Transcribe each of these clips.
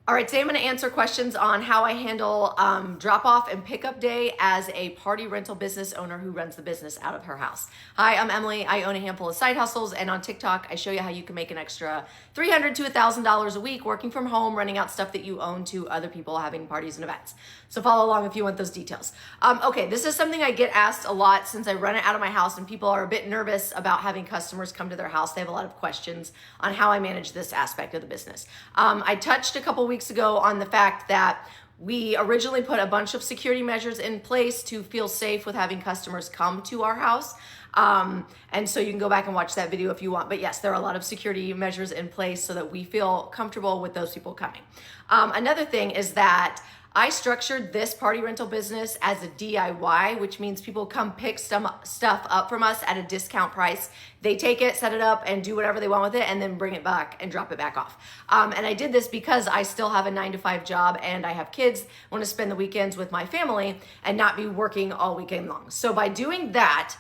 All right, today I'm going to answer questions on how I handle drop-off and pickup day as a party rental business owner who runs the business out of her house. Hi, I'm Emily. I own a handful of side hustles, and on TikTok, I show you how you can make an extra $300 to $1,000 a week working from home, renting out stuff that you own to other people having parties and events. So follow along if you want those details. Okay, this is something I get asked a lot since I run it out of my house, and people are a bit nervous about having customers come to their house. They have a lot of questions on how I manage this aspect of the business. I touched a couple weeks ago on the fact that we originally put a bunch of security measures in place to feel safe with having customers come to our house. And so you can go back and watch that video if you want. But yes, there are a lot of security measures in place so that we feel comfortable with those people coming. Another thing is that I structured this party rental business as a DIY, which means people come pick some stuff up from us at a discount price. They take it, set it up, and do whatever they want with it, and then bring it back and drop it back off. And I did this because I still have a 9-to-5 job and I have kids. I want to spend the weekends with my family and not be working all weekend long. So by doing that,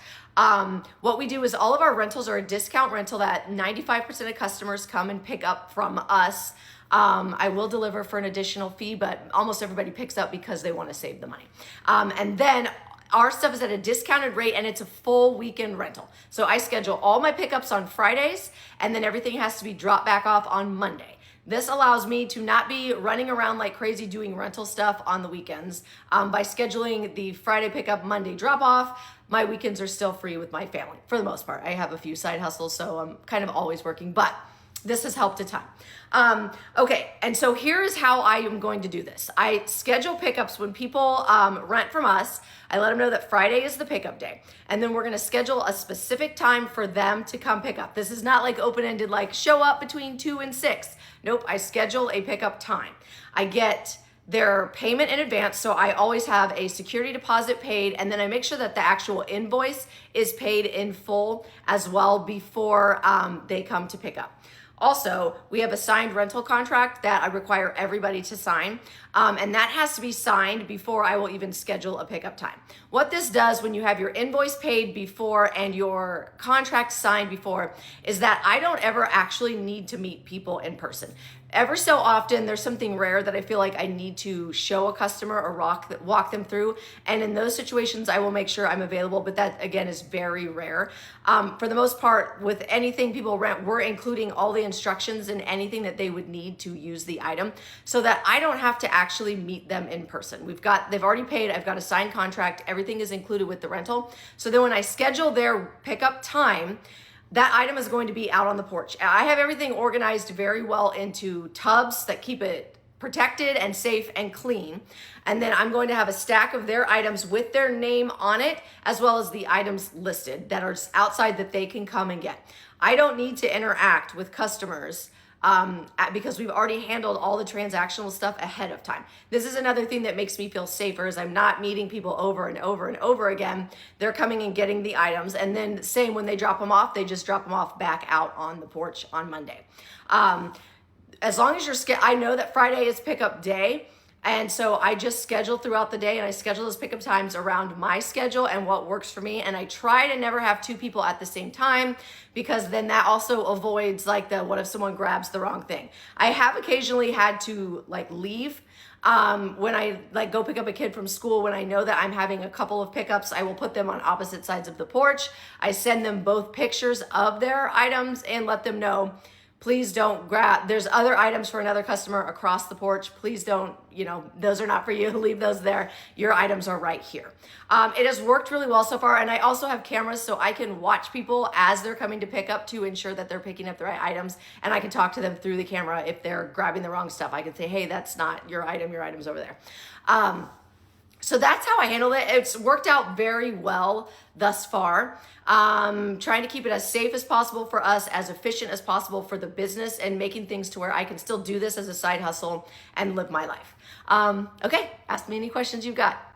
what we do is all of our rentals are a discount rental that 95% of customers come and pick up from us. I will deliver for an additional fee, but almost everybody picks up because they want to save the money. And then our stuff is at a discounted rate and it's a full weekend rental. So I schedule all my pickups on Fridays and then everything has to be dropped back off on Monday. This allows me to not be running around like crazy doing rental stuff on the weekends. By scheduling the Friday pickup, Monday drop off, my weekends are still free with my family for the most part. I have a few side hustles, so I'm kind of always working, but this has helped a ton. Okay, and so here's how I am going to do this. I schedule pickups when people rent from us. I let them know that Friday is the pickup day. And then we're gonna schedule a specific time for them to come pick up. This is not like open-ended, like show up between 2 and 6. Nope, I schedule a pickup time. I get their payment in advance, so I always have a security deposit paid, and then I make sure that the actual invoice is paid in full as well before they come to pick up. Also, we have a signed rental contract that I require everybody to sign, and that has to be signed before I will even schedule a pickup time. What this does when you have your invoice paid before and your contract signed before is that I don't ever actually need to meet people in person. Ever so often, there's something rare that I feel like I need to show a customer or walk them through. And in those situations, I will make sure I'm available, but that again is very rare. For the most part, with anything people rent, we're including all the instructions and anything that they would need to use the item so that I don't have to actually meet them in person. They've already paid, I've got a signed contract, everything is included with the rental. So then when I schedule their pickup time, that item is going to be out on the porch. I have everything organized very well into tubs that keep it protected and safe and clean. And then I'm going to have a stack of their items with their name on it, as well as the items listed that are outside that they can come and get. I don't need to interact with customers because we've already handled all the transactional stuff ahead of time. This is another thing that makes me feel safer is I'm not meeting people over and over and over again. They're coming and getting the items, and then same when they drop them off, they just drop them off back out on the porch on Monday. As long as I know that Friday is pickup day, and so I just schedule throughout the day and I schedule those pickup times around my schedule and what works for me. And I try to never have two people at the same time because then that also avoids like what if someone grabs the wrong thing. I have occasionally had to like leave when I like go pick up a kid from school. When I know that I'm having a couple of pickups, I will put them on opposite sides of the porch. I send them both pictures of their items and let them know, please don't grab, there's other items for another customer across the porch. Please don't, those are not for you. Leave those there. Your items are right here. It has worked really well so far. And I also have cameras so I can watch people as they're coming to pick up to ensure that they're picking up the right items. And I can talk to them through the camera if they're grabbing the wrong stuff. I can say, hey, that's not your item. Your item's over there. So that's how I handle it. It's worked out very well thus far. Trying to keep it as safe as possible for us, as efficient as possible for the business, and making things to where I can still do this as a side hustle and live my life. Okay, ask me any questions you've got.